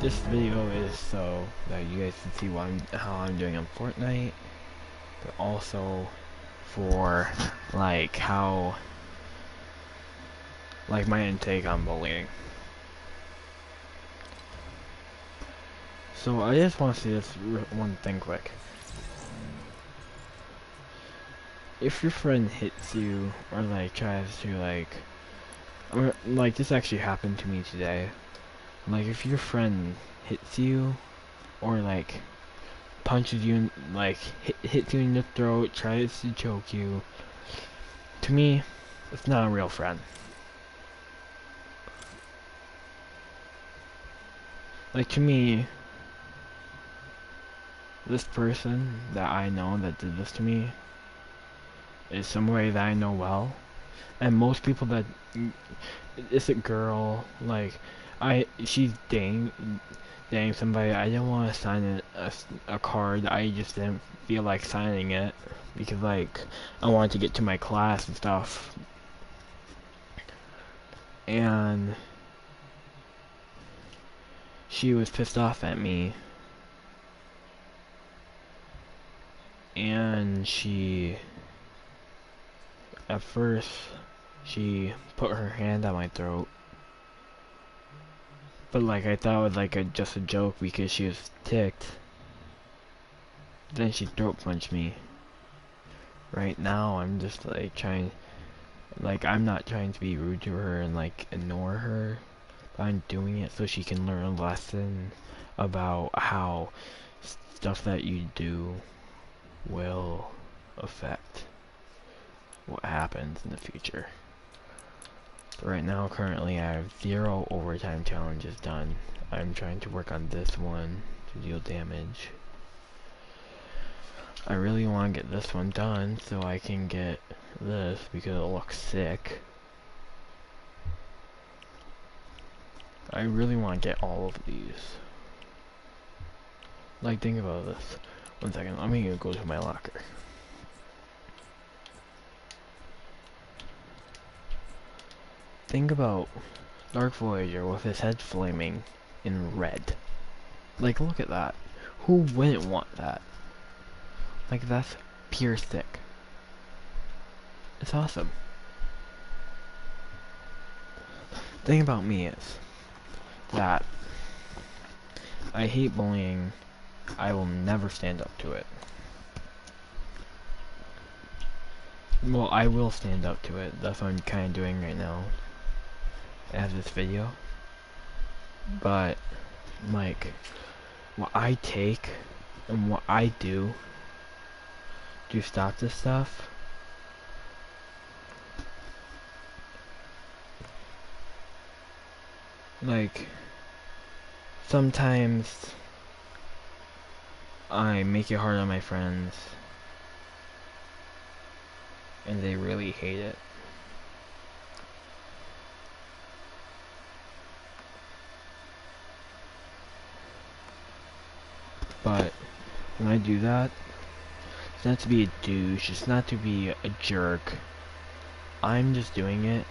This video is so that you guys can see how I'm doing on Fortnite, but also for how my intake on bullying. So I just want to say this one thing quick. If your friend hits you or tries to or this actually happened to me today. If your friend hits you or punches you, hits you in the throat, tries to choke you, to me, it's not a real friend. To me, this person that I know that did this to me is somebody that I know well, and most people that it's a girl, she's dating somebody. I didn't want to sign a card. I just didn't feel like signing it because I wanted to get to my class and stuff. And she was pissed off at me, and at first she put her hand on my throat, but I thought it was just a joke because she was ticked. Then she throat punched me. Right now I'm just trying, I'm not trying to be rude to her and ignore her, but I'm doing it so she can learn a lesson about how stuff that you do will affect what happens in the future. But right now, currently, I have 0 overtime challenges done. I'm trying to work on this one to deal damage. I really want to get this one done so I can get this because it looks sick. I really want to get all of these. Think about this. One second, I'm gonna go to my locker. Think about Dark Voyager with his head flaming in red. Look at that. Who wouldn't want that? That's pure sick. It's awesome. Thing about me is that I hate bullying. I will never stand up to it. Well, I will stand up to it. That's what I'm kind of doing right now as this video. But what I take and what I do to stop this stuff, sometimes I make it hard on my friends and they really hate it. But when I do that, it's not to be a douche, it's not to be a jerk. I'm just doing it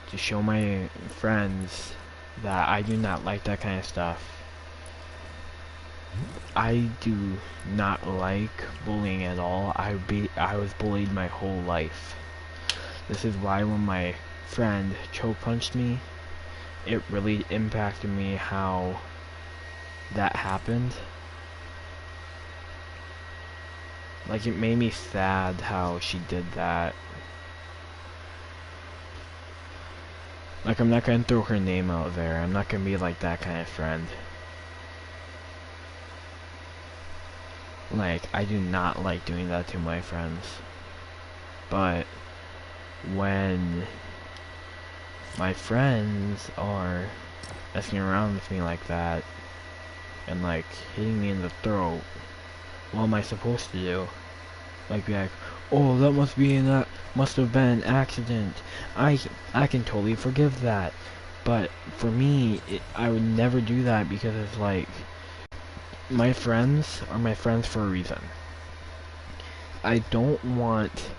to show my friends that I do not like that kind of stuff. I do not like bullying at all. I was bullied my whole life. This is why when my friend choke punched me, it really impacted me how that happened. It made me sad how she did that. I'm not gonna throw her name out there. I'm not gonna be that kind of friend. I do not like doing that to my friends. But when my friends are messing around with me like that and hitting me in the throat, what am I supposed to do? Be like, oh, that must have been an accident. I can totally forgive that. But for me, I would never do that because it's my friends are my friends for a reason. I don't want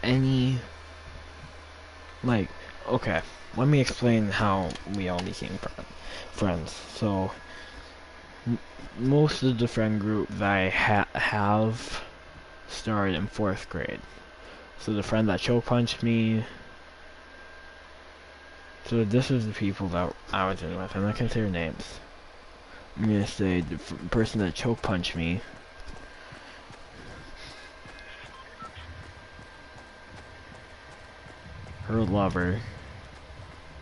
any okay, let me explain how we all became friends. So, most of the friend group that I have started in 4th grade. So the friend that choke punched me. So this is the people that I was in with. I'm not gonna say their names. I'm gonna say the person that choke punched me. Her lover.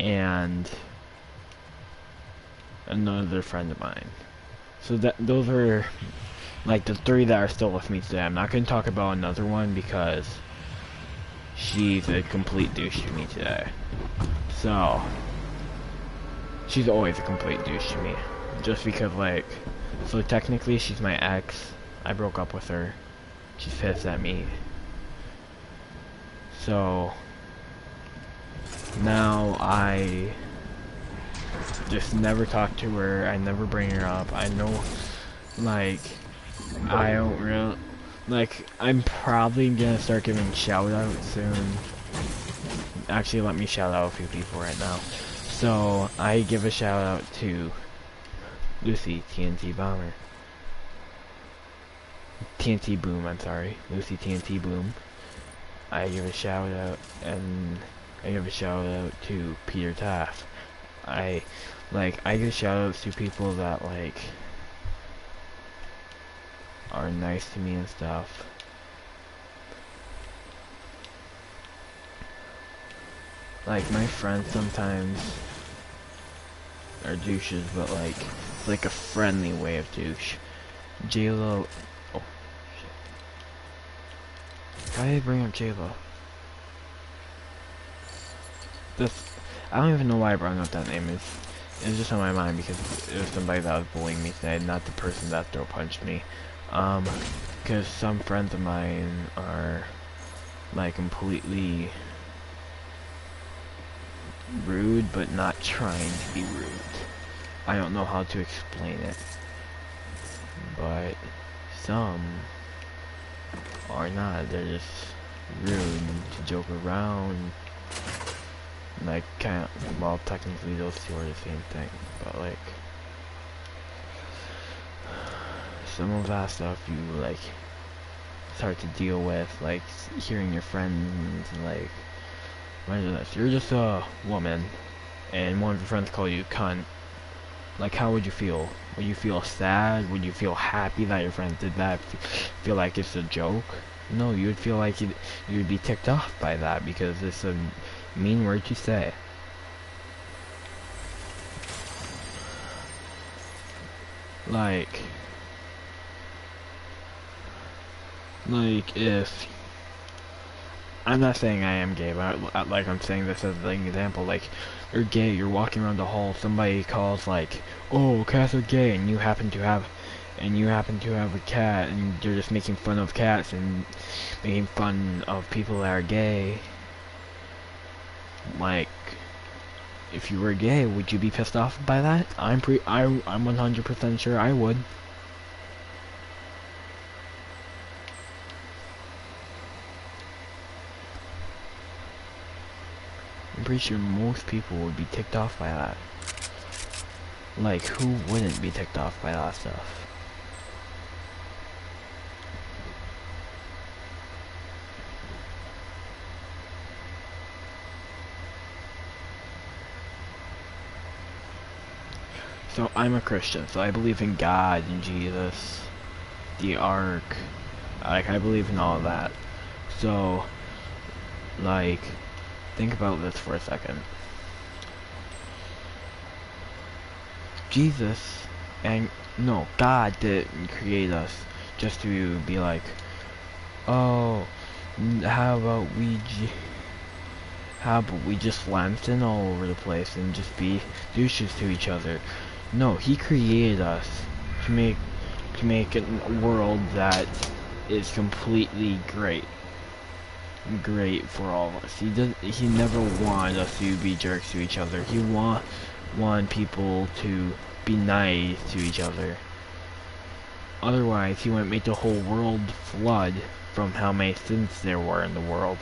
And another friend of mine. So those are like the 3 that are still with me today. I'm not gonna talk about another one because she's a complete douche to me today. So she's always a complete douche to me. Just because like, so technically she's my ex. I broke up with her. She's pissed at me. So now I just never talk to her. I never bring her up. I know, like, I don't really, like, I'm probably gonna start giving shout outs soon. Actually, let me shout out a few people right now. So I give a shout out to Lucy TNT Bomber. TNT Boom, I'm sorry. Lucy TNT Boom. I give a shout out, and I give a shout out to Peter Taff. I give shout outs to people that like are nice to me and stuff. Like my friends sometimes are douches, but like a friendly way of douche. J-Lo. Oh shit. Why did I bring up J-Lo? I don't even know why I brought up that name. It's just on my mind because it was somebody that was bullying me today, not the person that throw punched me. Because some friends of mine are like completely rude, but not trying to be rude. I don't know how to explain it, but some are not. They're just rude to joke around. Like, kind of, well, technically those two are the same thing, but like, some of that stuff you like start to deal with, like hearing your friends like, imagine this, you're just a woman, and one of your friends call you cunt. Like, how would you feel? Would you feel sad? Would you feel happy that your friend did that? Feel like it's a joke? No, you would feel like you'd be ticked off by that because it's a mean word to say. Like if I'm not saying I am gay, but like I'm saying this as an example. Like, you're gay, you're walking around the hall, somebody calls like, "Oh, cats are gay," and you happen to have a cat, and you're just making fun of cats and making fun of people that are gay. Like, if you were gay, would you be pissed off by that? I'm 100% sure I would. I'm pretty sure most people would be ticked off by that. Like, who wouldn't be ticked off by that stuff? So I'm a Christian, so I believe in God and Jesus, the Ark. Like, I believe in all of that. So, like, think about this for a second. Jesus, and no, God didn't create us just to be like, oh, how about we just lambston all over the place and just be douches to each other? No, he created us to make a world that is completely great for all of us. He never wanted us to be jerks to each other. He wanted people to be nice to each other. Otherwise, he wouldn't make the whole world flood from how many sins there were in the world.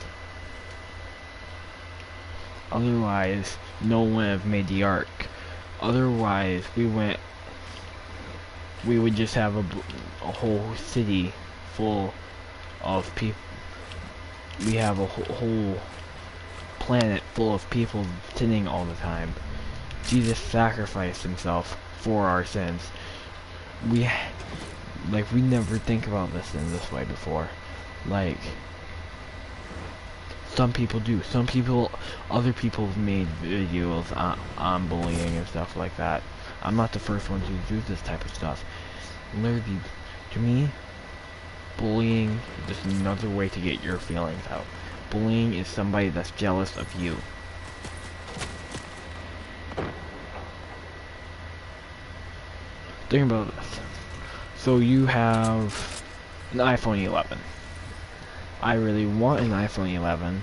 Otherwise, no one would have made the ark. Otherwise, we would just have a whole city full of people. We have a whole planet full of people sinning all the time. Jesus sacrificed himself for our sins. We never think about this in this way before. Like, some people do. Other people have made videos on bullying and stuff like that. I'm not the first one to do this type of stuff. Literally, to me, bullying is just another way to get your feelings out. Bullying is somebody that's jealous of you. Think about this. So you have an iPhone 11. I really want an iPhone 11.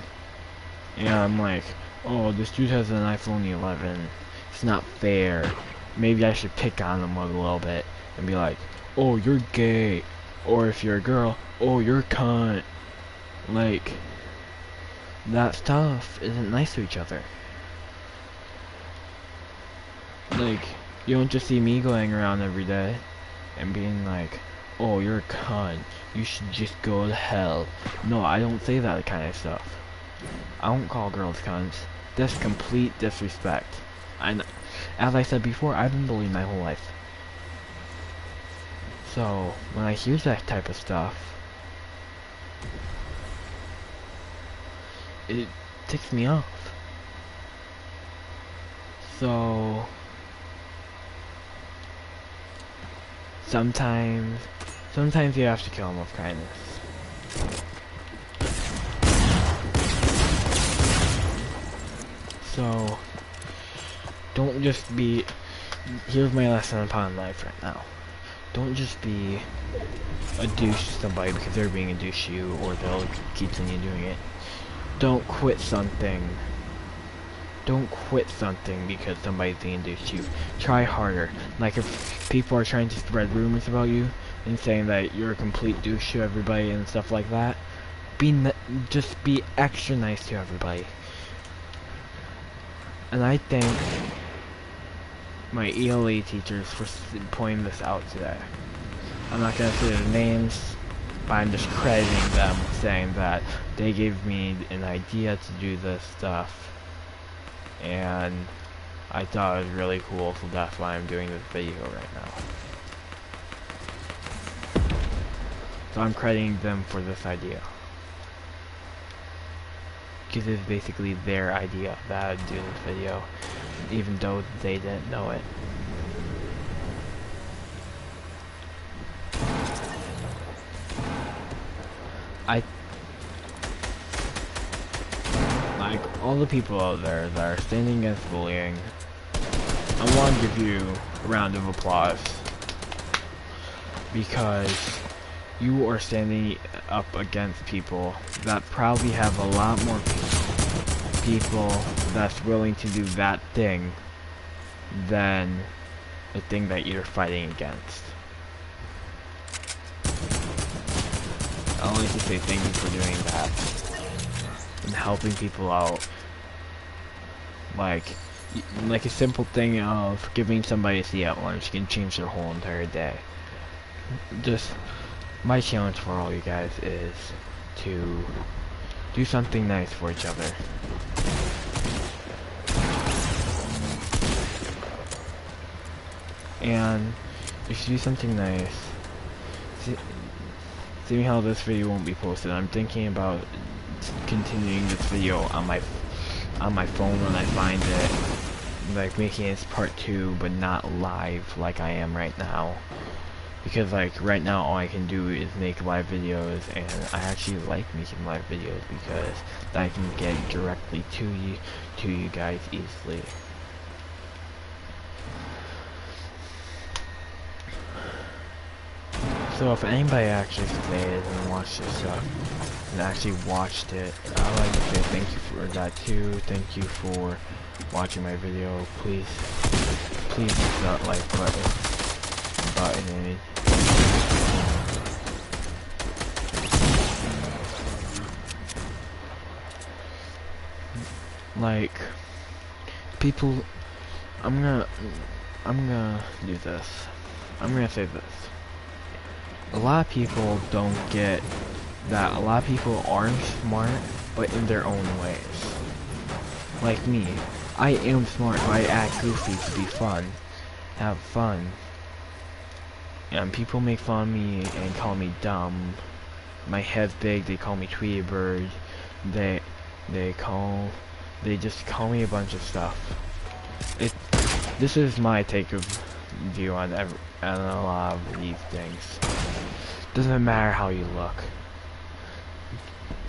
And I'm like, oh, this dude has an iPhone 11. It's not fair. Maybe I should pick on him a little bit and be like, oh, you're gay. Or if you're a girl, oh, you're a cunt. Like, that stuff isn't nice to each other. Like, you don't just see me going around every day and being like, oh, you're a cunt. You should just go to hell. No, I don't say that kind of stuff. I don't call girls cunts. That's complete disrespect. And as I said before, I've been bullied my whole life. So, when I hear that type of stuff, it ticks me off. So, sometimes you have to kill them with kindness. So, don't just be, here's my lesson upon life right now. Don't just be a douche to somebody because they're being a douche to you, or they'll continue doing it. Don't quit something. Don't quit something because somebody's being a douche to you. Try harder. Like, if people are trying to spread rumors about you and saying that you're a complete douche to everybody and stuff like that, just be extra nice to everybody. And I thank my ELA teachers for pointing this out today. I'm not gonna say their names, but I'm just crediting them, saying that they gave me an idea to do this stuff, and I thought it was really cool, so that's why I'm doing this video right now. So I'm crediting them for this idea, because it's basically their idea that I'd do this video, even though they didn't know it. Like, all the people out there that are standing against bullying, I want to give you a round of applause, because you are standing up against people that probably have a lot more people that's willing to do that thing than the thing that you're fighting against. I would like to say thank you for doing that and helping people out. Like a simple thing of giving somebody a seat at lunch can change their whole entire day. Just my challenge for all you guys is to do something nice for each other. And if you do something nice, see how this video won't be posted. I'm thinking about continuing this video on my phone when I find it, like making it part 2, but not live like I am right now. Because like right now all I can do is make live videos, and I actually like making live videos because I can get directly to you guys easily. So if anybody actually stayed and watched this stuff and actually watched it, I'd like to say thank you for that too. Thank you for watching my video. Please hit that like button and like, People, I'm gonna, I'm gonna do this. I'm gonna say this. A lot of people don't get that a lot of people aren't smart, but in their own ways. Like me. I am smart, but I act goofy to be fun. Have fun. And people make fun of me and call me dumb. My head's big, they call me Tweety Bird. They just call me a bunch of stuff. This is my take of view on a lot of these things. Doesn't matter how you look.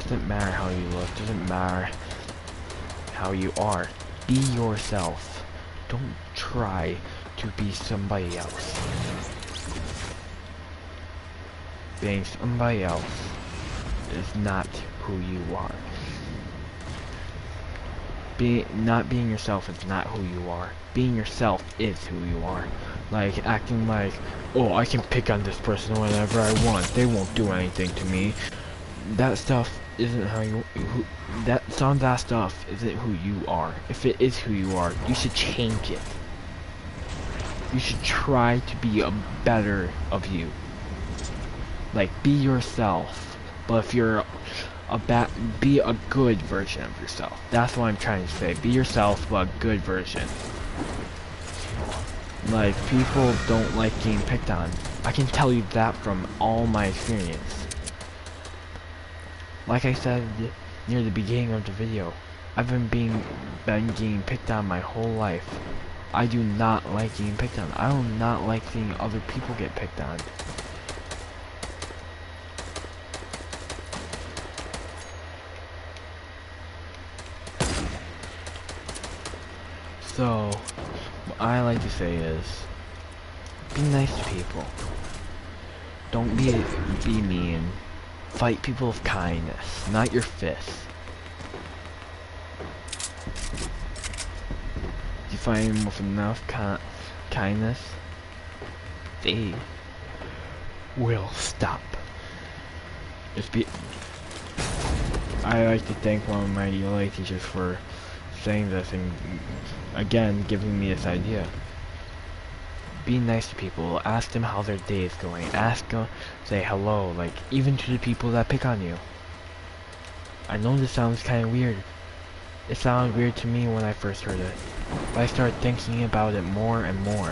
Doesn't matter how you look. Doesn't matter how you are. Be yourself. Don't try to be somebody else. Being somebody else is not who you are. Not being yourself is not who you are. Being yourself is who you are. Like acting like, oh, I can pick on this person whenever I want. They won't do anything to me. That stuff isn't how you. Some of that stuff isn't who you are. If it is who you are, you should change it. You should try to be a better of you. Like, be yourself. But if you're be a good version of yourself. That's what I'm trying to say. Be yourself, but a good version. Like, people don't like getting picked on. I can tell you that from all my experience. Like I said near the beginning of the video, I've been getting picked on my whole life. I do not like getting picked on. I do not like seeing other people get picked on. So, what I like to say is, be nice to people. Don't be mean. Fight people with kindness, not your fists. You fight them with enough kindness, they will stop. I like to thank one of my ELA teachers for saying this and again giving me this idea. Be nice to people. Ask them how their day is going. Ask them, say hello, like even to the people that pick on you. I know this sounds kind of weird. It sounded weird to me when I first heard it, but I started thinking about it more and more.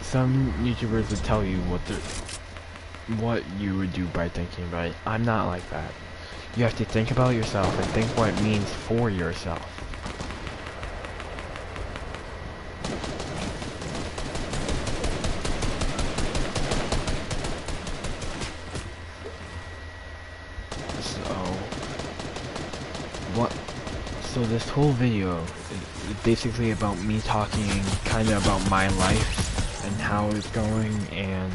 Some YouTubers would tell you what you would do by thinking about it. I'm not like that. You have to think about yourself and think what it means for yourself. So this whole video is basically about me talking kind of about my life and how it's going and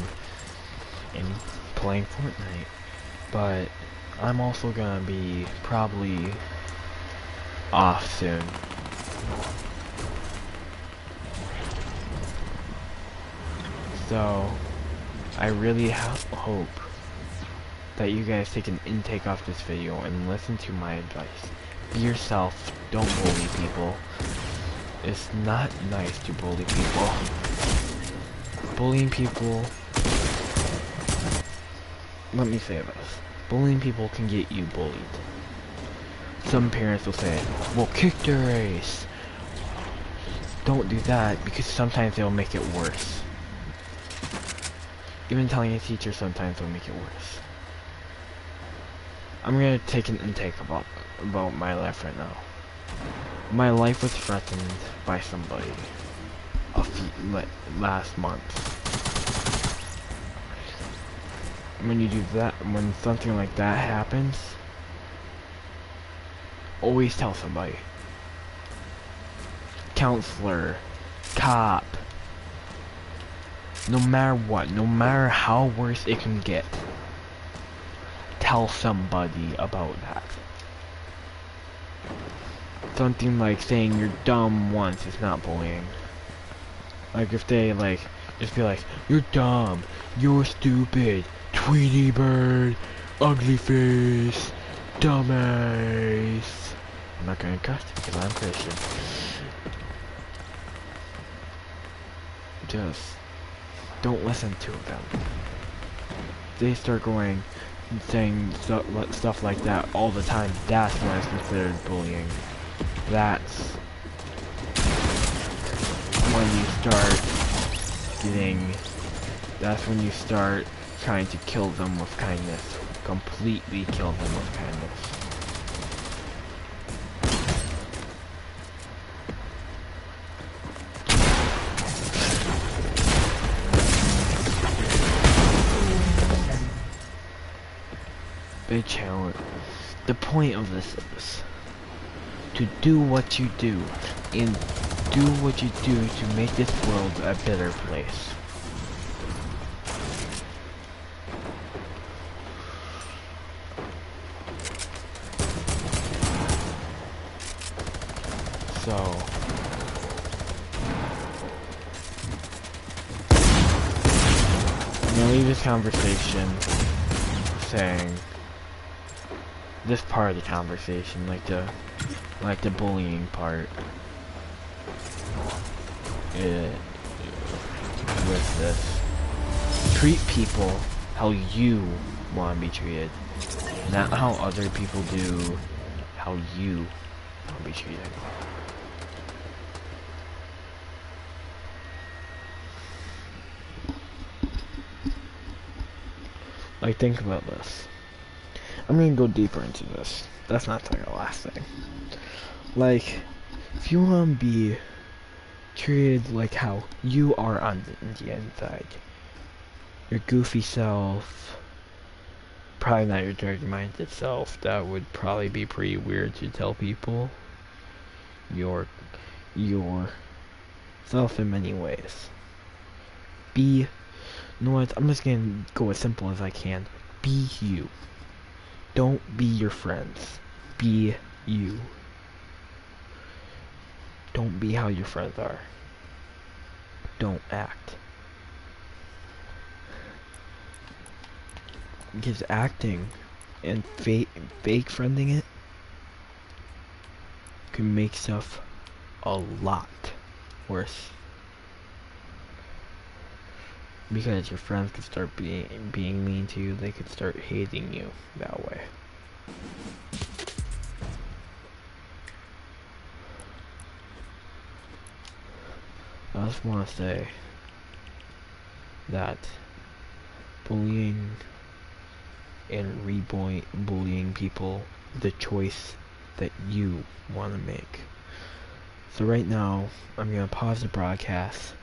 playing Fortnite. But I'm also gonna be probably off soon. So I really hope that you guys take an intake off this video and listen to my advice. Be yourself, don't bully people. It's not nice to bully people. Bullying people... Let me say this. Bullying people can get you bullied. Some parents will say, well, kick their ass. Don't do that, because sometimes they'll make it worse. Even telling a teacher sometimes will make it worse. I'm gonna take an intake about my life right now. My life was threatened by somebody last month. When you do that, when something like that happens, always tell somebody. Counselor, cop, no matter what, no matter how worse it can get, tell somebody about that. Something like saying you're dumb once is not bullying. Like if they just be like, you're dumb, you're stupid, Tweety Bird, ugly face, dumbass. I'm not gonna cuss because I'm Christian. Just don't listen to them. They start going and saying stuff like that all the time. That's when it's considered bullying. That's when you start getting. That's when you start trying to kill them with kindness. Completely kill them with kindness. Big challenge. The point of this is to do what you do, and do what you do to make this world a better place. So, I'm gonna leave this conversation saying this part of the conversation, like the bullying part, with this. Treat people how you want to be treated, not how other people do, how you want to be treated. Like, think about this. I'm gonna go deeper into this. That's not like the last thing. Like, if you want to be treated like how you are on the inside, your goofy self, probably not your dirty-minded self, that would probably be pretty weird to tell people. Your self in many ways. Be, you know what, I'm just gonna go as simple as I can. Be you. Don't be your friends. Be you. Don't be how your friends are. Don't act. Because acting and fake friending it can make stuff a lot worse. Because your friends could start being mean to you, they could start hating you that way. I just want to say that bullying and bullying people, the choice that you want to make. So right now, I'm going to pause the broadcast,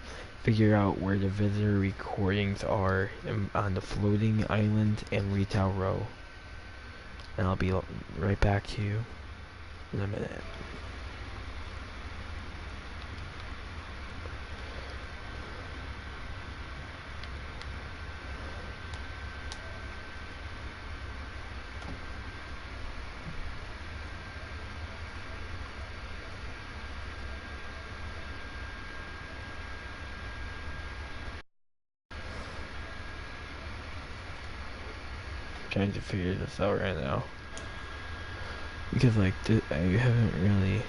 figure out where the visitor recordings are on the floating island and retail row, and I'll be right back to you in a minute. Trying to figure this out right now because like I haven't really